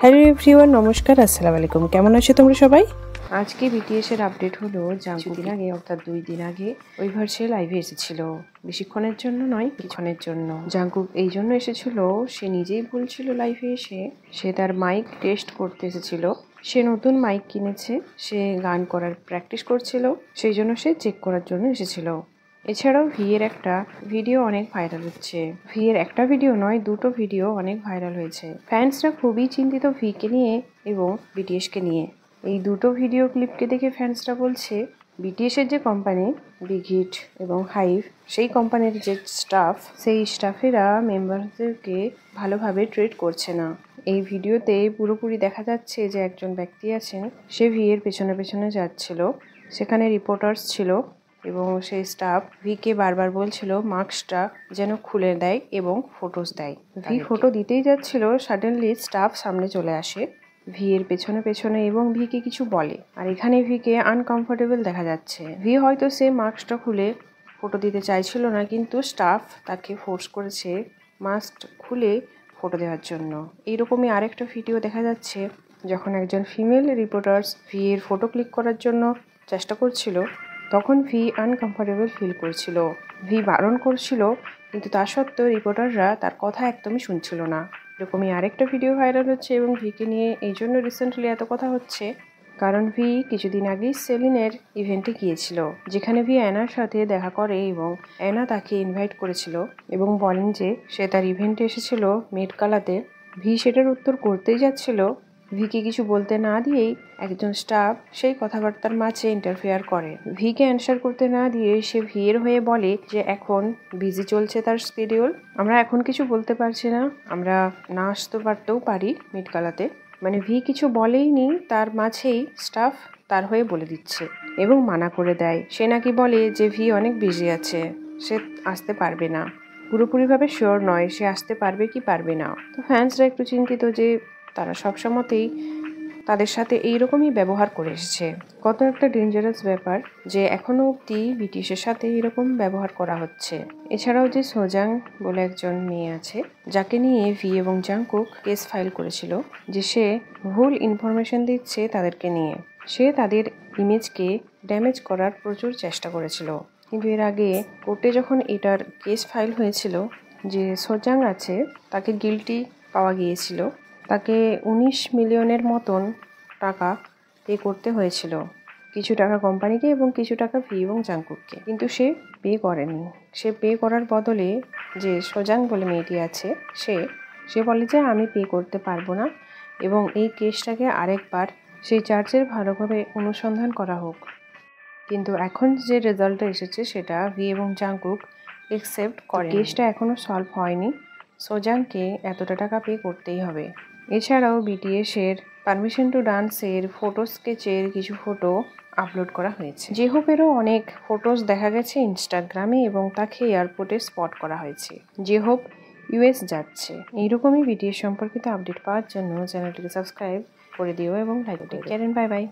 Hello everyone, নমস্কার, আসসালামু আলাইকুম। কেমন আছো তোমরা সবাই? আজকে বিটিএস এর আপডেট হলো কিছুদিন আগে, অর্থাৎ 2 দিন আগে ওয়েভার্সে লাইভে এসেছিল। বেশিক্ষণের জন্য নয়, কিছুক্ষণের জন্য। জাংকুক এই জন্য এসেছিল, সে নিজেই বলছিল লাইভে এসে সে তার মাইক টেস্ট করতে এসেছিল। সে নতুন মাইক কিনেছে, সে গান করার প্র্যাকটিস করছিল, সেই জন্য সে চেক করার জন্য এসেছিল। এছাড়াও ভি এর একটা ভিডিও অনেক ভাইরাল হচ্ছে। ভি এর একটা ভিডিও নয়, দুটো ভিডিও অনেক ভাইরাল হয়েছে। ফ্যান্সরা খুবই চিন্তিত ভি কে নিয়ে এবং বিটিএস কে নিয়ে। এই দুটো ভিডিও ক্লিপকে দেখে ফ্যান্সরা বলছে বিটিএস এর যে কোম্পানি বিগ হিট এবং হাইভ, সেই কোম্পানির যে স্টাফ, সেই স্টাফেরা মেম্বারদেরকে ভালোভাবে ট্রিট করছে না। এই ভিডিওতে পুরোপুরি দেখা যাচ্ছে যে একজন ব্যক্তি আছেন, সে ভি এর পেছনে পেছনে যাচ্ছিল। সেখানে রিপোর্টার্স ছিল এবং সেই স্টাফ ভিকে বারবার বলছিল মাস্কটা যেন খুলে দেয় এবং ফটোস দেয়। ভি ফটো দিতেই যাচ্ছিল, সাডেনলি স্টাফ সামনে চলে আসে ভি এর পেছনে পেছনে এবং ভিকে কিছু বলে। আর এখানে ভিকে আনকমফোর্টেবল দেখা যাচ্ছে। ভি হয়তো সে মাস্কটা খুলে ফটো দিতে চাইছিল না, কিন্তু স্টাফ তাকে ফোর্স করেছে মাস্ক খুলে ফটো দেওয়ার জন্য। এইরকমই আরেকটা ভিডিও দেখা যাচ্ছে, যখন একজন ফিমেল রিপোর্টার্স ভি এর ফটো ক্লিক করার জন্য চেষ্টা করছিল, তখন ভি আনকমফোর্টেবল ফিল করছিল। ভি বারণ করছিল, কিন্তু তা সত্ত্বেও রিপোর্টাররা তার কথা একদমই শুনছিল না। এরকমই আরেকটা ভিডিও ভাইরাল হচ্ছে এবং ভিকে নিয়ে এই জন্য রিসেন্টলি এত কথা হচ্ছে, কারণ ভি কিছুদিন আগেই সেলিনের ইভেন্টে গিয়েছিল, যেখানে ভি অ্যানার সাথে দেখা করে এবং অ্যানা তাকে ইনভাইট করেছিল এবং বলেন যে সে তার ইভেন্টে এসেছিল মেট গালাতে। ভি সেটার উত্তর করতেই যাচ্ছিল, ভিকে কিছু বলতে না দিয়েই একজন স্টাফ সেই কথাবার্তার মাঝে ইন্টারফেয়ার করে। ভিকে অ্যান্সার করতে না দিয়ে সে ভি এর হয়ে বলে যে এখন বিজি চলছে তার শিডিউল, আমরা এখন কিছু বলতে পারছি না, আমরা না আসতে পারতেও পারি মিট গালাতে। মানে ভি কিছু বলেই নি, তার মাঝেই স্টাফ তার হয়ে বলে দিচ্ছে এবং মানা করে দেয়। সে নাকি বলে যে ভি অনেক বিজি আছে, সে আসতে পারবে না, পুরোপুরিভাবে শিওর নয় সে আসতে পারবে কি পারবে না। তো ফ্যান্সরা একটু চিন্তিত যে তারা সবসময়তেই তাদের সাথে এইরকমই ব্যবহার করে এসেছে। কত একটা ডেঞ্জারাস ব্যাপার যে এখনো অব্দি বিটিএসের সাথে এরকম ব্যবহার করা হচ্ছে। এছাড়াও যে সোজাং বলে একজন মেয়ে আছে, যাকে নিয়ে ভি এবং জাংকুক কেস ফাইল করেছিল যে সে ভুল ইনফরমেশন দিচ্ছে তাদেরকে নিয়ে। সে তাদের ইমেজকে ড্যামেজ করার প্রচুর চেষ্টা করেছিল, কিন্তু এর আগে কোর্টে যখন এটার কেস ফাইল হয়েছিল যে সোজাং আছে, তাকে গিল্টি পাওয়া গিয়েছিল, তাকে 19 মিলিয়নের মতন টাকা পে করতে হয়েছিল, কিছু টাকা কোম্পানিকে এবং কিছু টাকা ভি এবং জাংকুককে, কিন্তু সে পে করেনি। সে পে করার বদলে যে সোজাং বলে মেয়েটি আছে, সে বলে যে আমি পে করতে পারবো না এবং এই কেসটাকে আরেকবার সেই চার্জের ভালোভাবে অনুসন্ধান করা হোক। কিন্তু এখন যে রেজাল্টটা এসেছে সেটা ভি এবং জাংকুক একসেপ্ট করে। কেসটা এখনও সলভ হয়নি, সোজাংকে এতটা টাকা পে করতেই হবে। এছাড়াও বিটিএস এর পারমিশন টু ডান্সের ফটো স্কেচের কিছু ফটো আপলোড করা হয়েছে। জেহোপেরও অনেক ফটোস দেখা গেছে ইনস্টাগ্রামে এবং তাকে এয়ারপোর্টে স্পট করা হয়েছে। জেহোপ ইউএস যাচ্ছে। এইরকমই বিটিএস সম্পর্কিত আপডেট পাওয়ার জন্য চ্যানেলটিকে সাবস্ক্রাইব করে দিও এবং লাইক করে দিও। Bye bye.